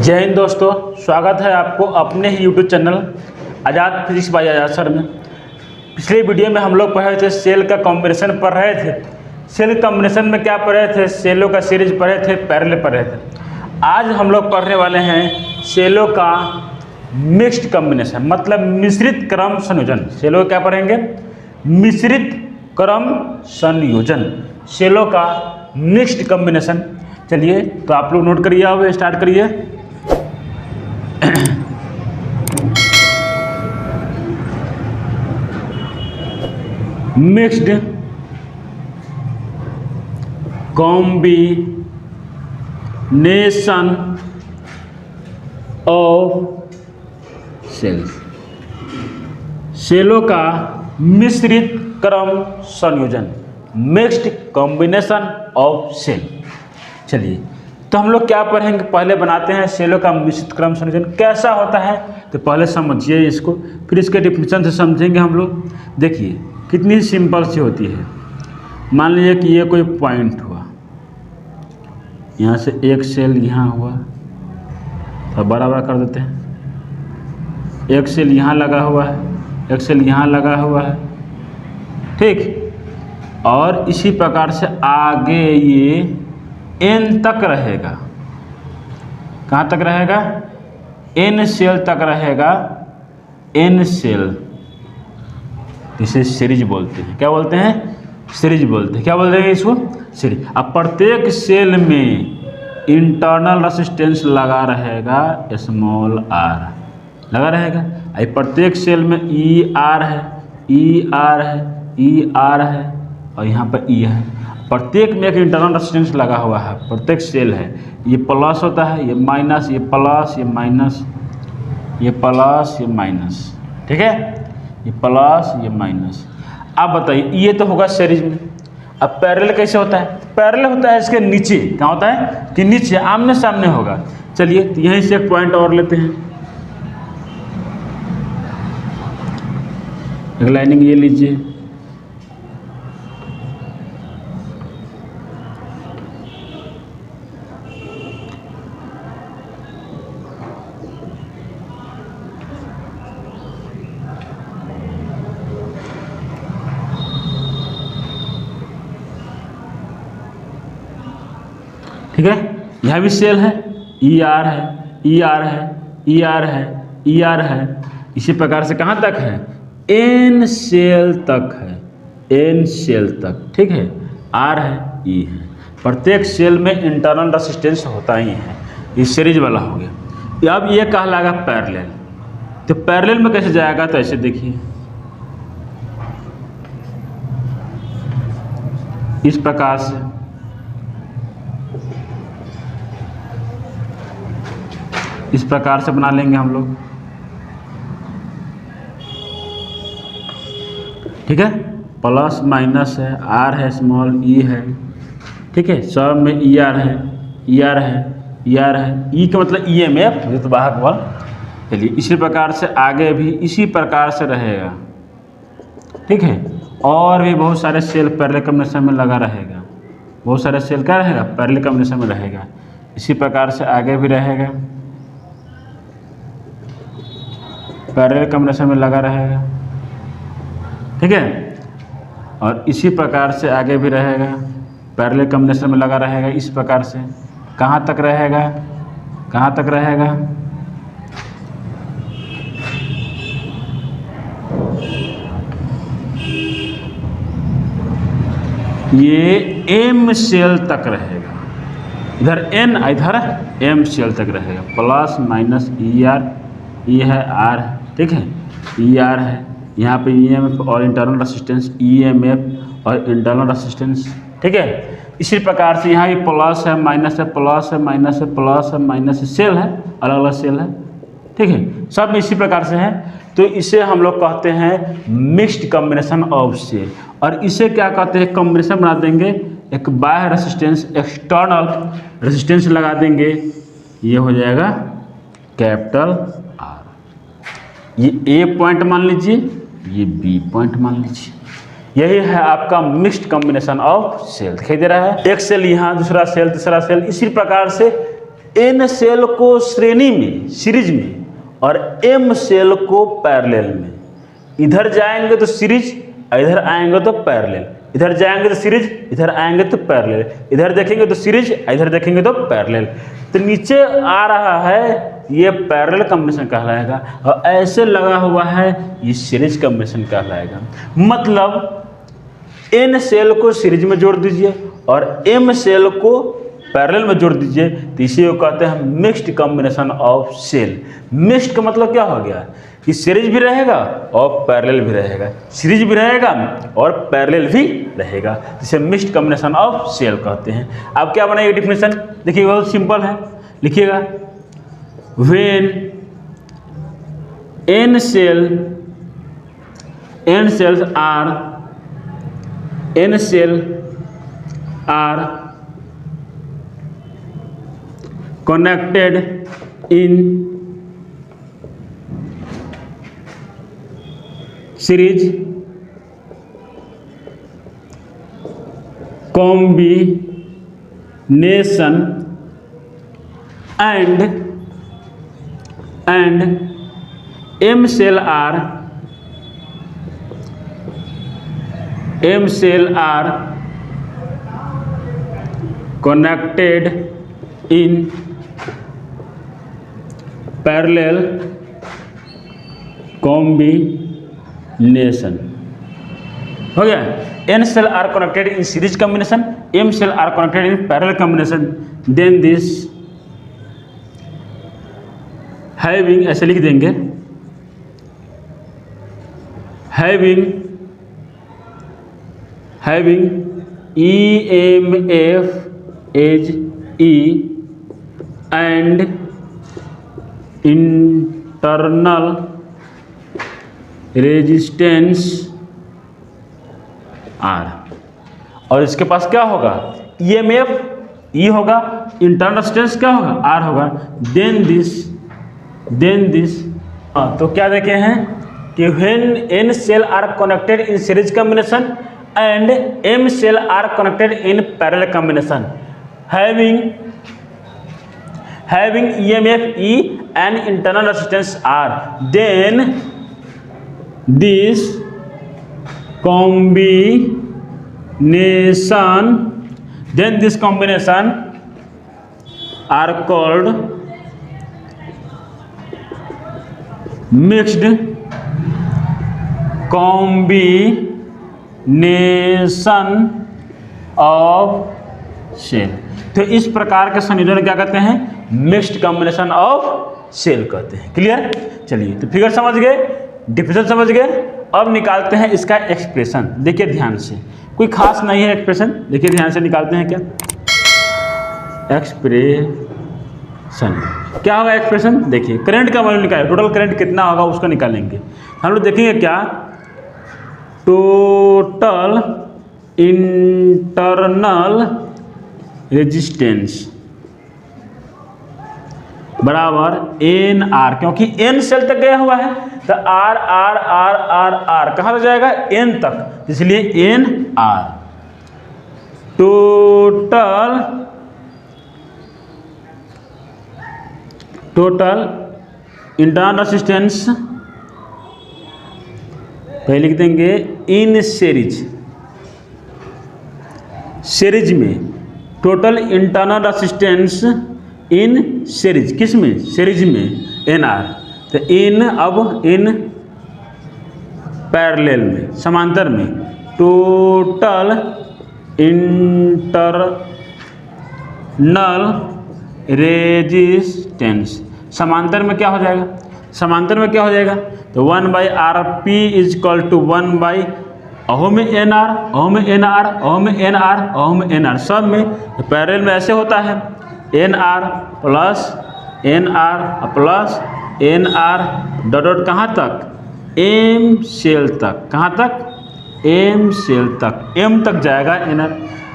जय हिंद दोस्तों, स्वागत है आपको अपने ही YouTube channel Azad physics by Azad sir में। पिछले वीडियो में हम लोग पढ़ रहे थे सेल का कॉम्बिनेशन पढ़ रहे थे। सेल कॉम्बिनेशन में क्या पढ़ रहे थे? सेलों का सीरीज पढ़े थे, पैरेलल पढ़ रहे थे। आज हम लोग पढ़ने वाले हैं सेलों का मिक्स्ड कॉम्बिनेशन, मतलब मिश्रित क्रम संयोजन। सेलों क्या पढ़ेंगे? मिश्रित क्रम संयोजन, सेलों का मिक्स्ड कॉम्बिनेशन। चलिए तो आप लोग नोट करिए, अब स्टार्ट करिए। मिक्स्ड कॉम्बिनेशन ऑफ सेल्स, सेलों का मिश्रित क्रम संयोजन, मिक्स्ड कॉम्बिनेशन ऑफ सेल। चलिए तो हम लोग क्या पढ़ेंगे, पहले बनाते हैं सेलों का मिश्रित क्रम संयोजन कैसा होता है। तो पहले समझिए इसको, फिर इसके डिफिनेशन से समझेंगे हम लोग। देखिए कितनी सिंपल सी होती है। मान लीजिए कि ये कोई पॉइंट हुआ, यहाँ से एक सेल यहाँ हुआ, तो बड़ा बड़ा कर देते हैं। एक सेल यहाँ लगा हुआ है, एक सेल यहाँ लगा हुआ है, ठीक। और इसी प्रकार से आगे ये n तक रहेगा। कहाँ तक रहेगा? n सेल तक रहेगा। n सेल, इसे सीरीज बोलते हैं। क्या बोलते हैं? सीरीज बोलते हैं। क्या बोलते हैं इसको? सीरीज। अब प्रत्येक सेल में इंटरनल रेजिस्टेंस लगा रहेगा स्मॉल r लगा रहेगा। अब प्रत्येक सेल में ई आर है, ई आर है, ई आर है, और यहाँ पर ई है। प्रत्येक में एक इंटरनल रेजिस्टेंस लगा हुआ है, प्रत्येक सेल है। ये प्लस होता है, ये माइनस, ये प्लस, ये माइनस, ये प्लस, ये माइनस, ठीक है। ये प्लस, ये माइनस। अब बताइए, ये तो होगा सीरीज में। अब पैरेलल कैसे होता है? पैरेलल होता है इसके नीचे। क्या होता है कि नीचे आमने सामने होगा। चलिए तो यहीं से एक पॉइंट और लेते हैं। एक लाइनिंग ये लीजिए, ठीक है। यहाँ भी सेल है, ई आर है, ई आर है, ई आर है, ई आर है। इसी प्रकार से कहाँ तक है? एन सेल तक है, एन सेल तक, ठीक है। आर है, ई है। प्रत्येक सेल में इंटरनल रेजिस्टेंस होता ही है। ये सीरीज वाला हो गया। अब ये कहलाएगा पैरेलल। तो पैरेलल में कैसे जाएगा? तो ऐसे देखिए, इस प्रकार से इस प्रकार से बना लेंगे हम लोग, ठीक है। प्लस माइनस है, आर है, स्मॉल ई है, ठीक है। सब में ई आर है, ई आर है, ई आर है। ई का मतलब ई एम एफ, तो वाहक बल। चलिए इसी प्रकार से आगे भी इसी प्रकार से रहेगा, ठीक है। और भी बहुत सारे सेल पैरेलल कॉम्बिनेशन में लगा रहेगा। बहुत सारे सेल क्या रहेगा? पैरेलल कॉम्बिनेशन में रहेगा। इसी प्रकार से आगे भी रहेगा, पैरेलल कॉम्बिनेशन में लगा रहेगा, ठीक है। और इसी प्रकार से आगे भी रहेगा, पैरेलल कॉम्बिनेशन में लगा रहेगा। इस प्रकार से कहाँ तक रहेगा? कहाँ तक रहेगा? ये एम सेल तक रहेगा। इधर एन, इधर एम सेल तक रहेगा। प्लस माइनस ई आर, ई है, आर है, ठीक है। ई आर है, यहाँ पे ई एम एफ और internal resistance, E M F और इंटरनल रेजिस्टेंस, ठीक है। इसी प्रकार से यहाँ भी प्लस है, माइनस है, प्लस है, माइनस है, प्लस है, माइनस है। सेल है, अलग अलग सेल है, ठीक है। सब इसी प्रकार से है। तो इसे हम लोग कहते हैं मिक्स्ड कॉम्बिनेशन ऑफ सेल। और इसे क्या कहते हैं? कॉम्बिनेशन बना देंगे, एक बाह्य रेजिस्टेंस, एक्सटर्नल रेजिस्टेंस लगा देंगे। ये हो जाएगा कैपिटल आर। ये ए पॉइंट मान लीजिए, ये बी पॉइंट मान लीजिए। यही है आपका मिक्स्ड कॉम्बिनेशन ऑफ सेल। दिखाई दे रहा है? एक सेल यहाँ, दूसरा सेल, तीसरा सेल, इसी प्रकार से एन सेल को श्रेणी में सीरीज में और एम सेल को पैरेलल में। इधर जाएंगे तो सीरीज, इधर आएंगे तो पैरेलल, इधर जाएंगे तो सीरीज, इधर आएंगे तो पैरेलल, इधर देखेंगे तो सीरीज, इधर देखेंगे तो पैरेलल। तो नीचे आ रहा है ये पैरेलल कॉम्बिनेशन कहलाएगा, और ऐसे लगा हुआ है ये सीरीज कॉम्बिनेशन कहलाएगा। मतलब एन सेल को सीरीज में जोड़ दीजिए और एम सेल को पैरेलल में जोड़ दीजिए, तो इसी को कहते हैं mixed combination of cell. Mixed का मतलब क्या हो गया कि सीरीज भी रहेगा और पैरेलल भी रहेगा, सीरीज भी रहेगा और पैरेलल भी रहेगा, जिसे मिक्स्ड कॉम्बिनेशन ऑफ सेल कहते हैं। अब क्या बनाइए डिफिनेशन, देखिए बहुत सिंपल है, लिखिएगा when n cells are connected in series combination and M cell are connected in parallel combination। हो गया, n cell are connected in series combination, m cell are connected in parallel combination, then this having, ऐसे लिख देंगे, having EMF as E and internal resistance R। और इसके पास क्या होगा, EMF E होगा, इंटरनल रेजिस्टेंस क्या होगा, R होगा। देन दिस तो क्या देखे हैं कि when n cell are connected in series combination and m cell are connected in parallel combination, having EMF E and internal resistance R, then this combination are called mixed combination of cell. तो इस प्रकार के संयोजन क्या कहते हैं, mixed combination of cell कहते हैं। क्लियर, चलिए तो फिगर समझ गए, डिफिनेशन समझ गए, अब निकालते हैं इसका एक्सप्रेशन। देखिए ध्यान से, कोई खास नहीं है एक्सप्रेशन, देखिए ध्यान से निकालते हैं क्या एक्सप्रेशन, क्या होगा एक्सप्रेशन। देखिए करंट का वैल्यू निकालें, टोटल करंट कितना होगा उसका निकालेंगे। हम लोग देखेंगे क्या, टोटल इंटरनल रेजिस्टेंस बराबर एन आर, क्योंकि एन सेल तक गया हुआ है तो R R R R R कहाँ तक जाएगा, एन तक, इसलिए N R. Total internal resistance पहले लिख देंगे इन सीरीज में, total internal resistance in series, किस में, सीरीज में, एन आर। तो इन, अब इन पैरेलल में, समांतर में, टोटल इंटरनल रेजिस्टेंस, समांतर में क्या हो जाएगा, समांतर में क्या हो जाएगा, तो 1/RP इज इक्वल टू 1/, अहो में एन आर, अहो में एन आर, अहो में एन आर, अहो में एन आर, सब में। पैरेलल में ऐसे होता है, N R plus N R plus N R dot dot कहाँ तक, एम सेल तक, कहाँ तक, एम सेल तक, एम तक जाएगा एन आर।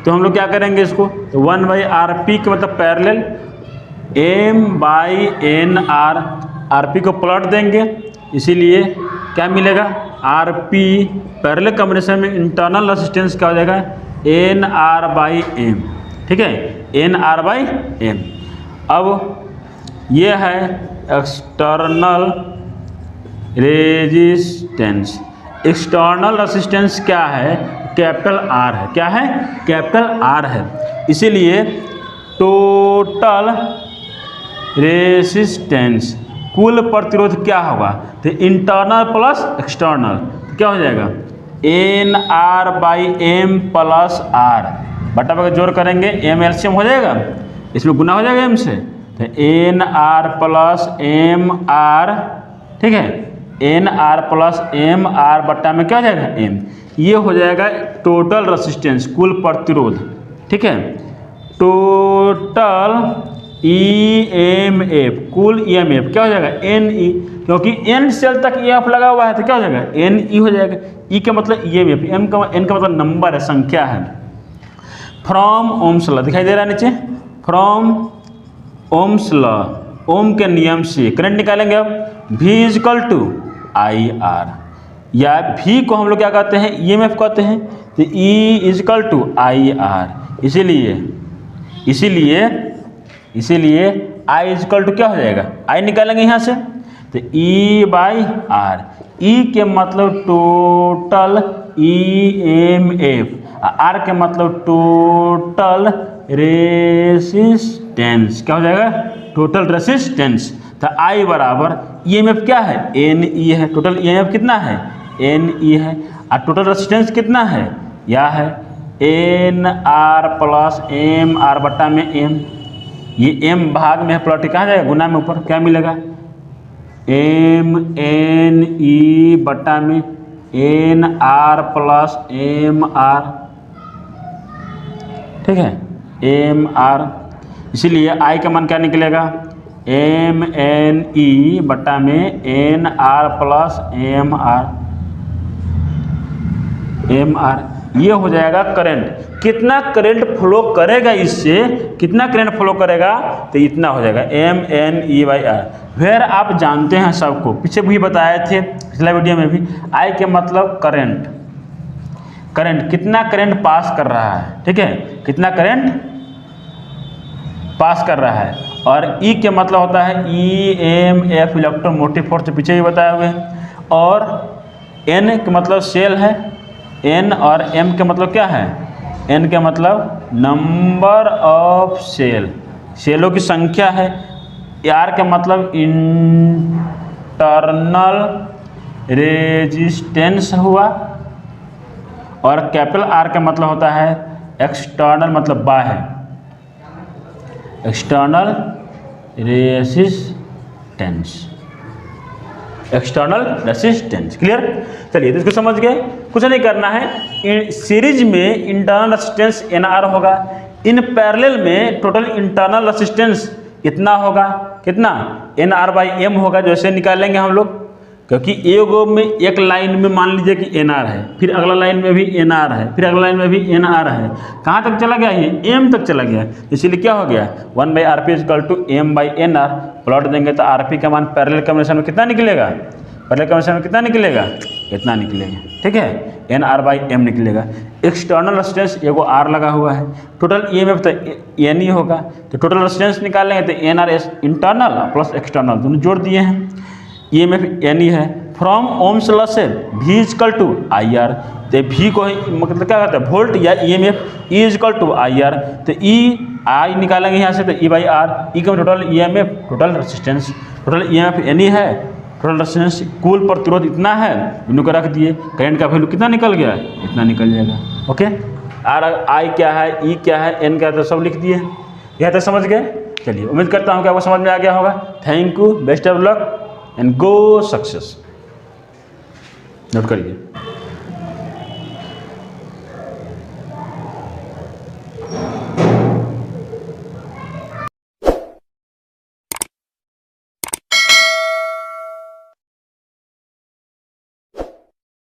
तो हम लोग क्या करेंगे इसको, तो 1/RP का मतलब पैरेलल, m/n r, RP को प्लॉट देंगे, इसीलिए क्या मिलेगा, RP पैरेलल कॉम्बिनेशन में इंटरनल रेजिस्टेंस क्या हो जाएगा, NR/M। ठीक है, NR/M। अब ये है एक्सटर्नल रेजिस्टेंस। एक्सटर्नल रेजिस्टेंस क्या है? कैपिटल आर है। क्या है? कैपिटल आर है। इसीलिए टोटल रेजिस्टेंस, कुल प्रतिरोध क्या होगा? तो इंटरनल प्लस एक्सटर्नल, तो क्या हो जाएगा? N R by M plus R, बटा बटा जोड़ करेंगे, एम एलसीएम हो जाएगा, इसमें गुना हो जाएगा एम से, तो N R plus M R, ठीक है, N R plus M R बट्टा में क्या हो जाएगा? एम। ये हो जाएगा टोटल रेजिस्टेंस, कुल प्रतिरोध, ठीक है। टोटल EMF, कुल EMF क्या हो जाएगा? NE, क्योंकि N सेल तक EMF लगा हुआ है तो क्या हो जाएगा? NE हो जाएगा। E का मतलब EMF, N का मतलब नंबर है, संख्या है। फ्रॉम ओम्स लॉ दिखाई दे रहा है नीचे, फ्रॉम ओम्स लॉ, ओम के नियम से करंट निकालेंगे। अब V इजकल टू IR, या V को हम लोग क्या कहते हैं? EMF कहते हैं, तो E इजकल टू IR। इसीलिए I इजकल टू क्या हो जाएगा? I निकालेंगे यहाँ से, तो E बाई आर। E के मतलब टोटल EMF, R के मतलब टोटल रेसिस्टेंस, क्या हो जाएगा? Total resistance. तो I बराबर EMF क्या है? NE है। टोटल EMF कितना है? NE है। और टोटल रेसिस्टेंस कितना है? यह है NR प्लस MR बट्टा में M। ये M भाग में है, प्लॉट कहाँ जाएगा? गुना में ऊपर, क्या मिलेगा? MNE बट्टा में NR प्लस MR, ठीक है, MR। इसीलिए I का मान क्या निकलेगा? MNE बट्टा में NR प्लस MR। ये हो जाएगा करंट। कितना करंट फ्लो करेगा इससे? कितना करंट फ्लो करेगा? तो इतना हो जाएगा MNE बाई आर। फिर आप जानते हैं सबको, पीछे भी बताए थे पिछला वीडियो में भी, I के मतलब करंट, करंट कितना करंट पास कर रहा है, ठीक है, कितना करंट पास कर रहा है। और E के मतलब होता है EMF, इलेक्ट्रोमोटिव फोर्स, पीछे भी बताए हुए हैं। और N के मतलब सेल है, N, और M के मतलब क्या है? N के मतलब नंबर ऑफ सेल, सेलों की संख्या है। R का मतलब इंटरनल रेजिस्टेंस हुआ, और कैपिटल R का मतलब होता है एक्सटर्नल, मतलब बाह्य, external resistance, external resistance. Clear? चलिए, तो इसको समझ गए। कुछ नहीं करना है। सीरीज में इंटरनल रेजिस्टेंस NR होगा, इन पैरेलल में टोटल इंटरनल रेजिस्टेंस इतना होगा, कितना? NR बाई M होगा। जैसे निकालेंगे हम लोग, क्योंकि एक लाइन में मान लीजिए कि NR है, फिर अगला लाइन में भी NR है, फिर अगला लाइन में भी NR है, कहाँ तक चला गया? ये M तक चला गया। इसलिए क्या हो गया? 1 by RP equal to M by NR। Plot देंगे तो RP का मान पैरेलल कॉम्बिनेशन में कितना निकलेगा? पैरेलल कॉम्बिनेशन में कितना निकलेगा? इतना निकलेगा, ठीक है, NR बाई M निकलेगा। एक्सटर्नल रेजिस्टेंस एगो R लगा हुआ है, टोटल EMF तो NE होगा, तो टोटल रेजिस्टेंस निकालेंगे तो NR इंटरनल प्लस एक्सटर्नल दोनों जोड़ दिए हैं, EMF NE है। फ्रॉम ओम्स लॉ से V इजकल टू IR, तो V को मतलब क्या कहते हैं? वोल्ट या EMF, E equal to IR, तो I निकालेंगे यहाँ से, तो E बाई R। E का total EMF, total resistance, total EMF NE है, टोटल रेजिस्टेंस, कुल प्रतिरोध इतना है, इनको रख दिए। करंट का वैल्यू कितना निकल गया? इतना निकल जाएगा। ओके, I क्या है, E क्या है, N क्या है, तो सब लिख दिए। यहाँ तक समझ गए? चलिए, उम्मीद करता हूँ कि आपको समझ में आ गया होगा। Thank you, best of luck and go success. Note करिए।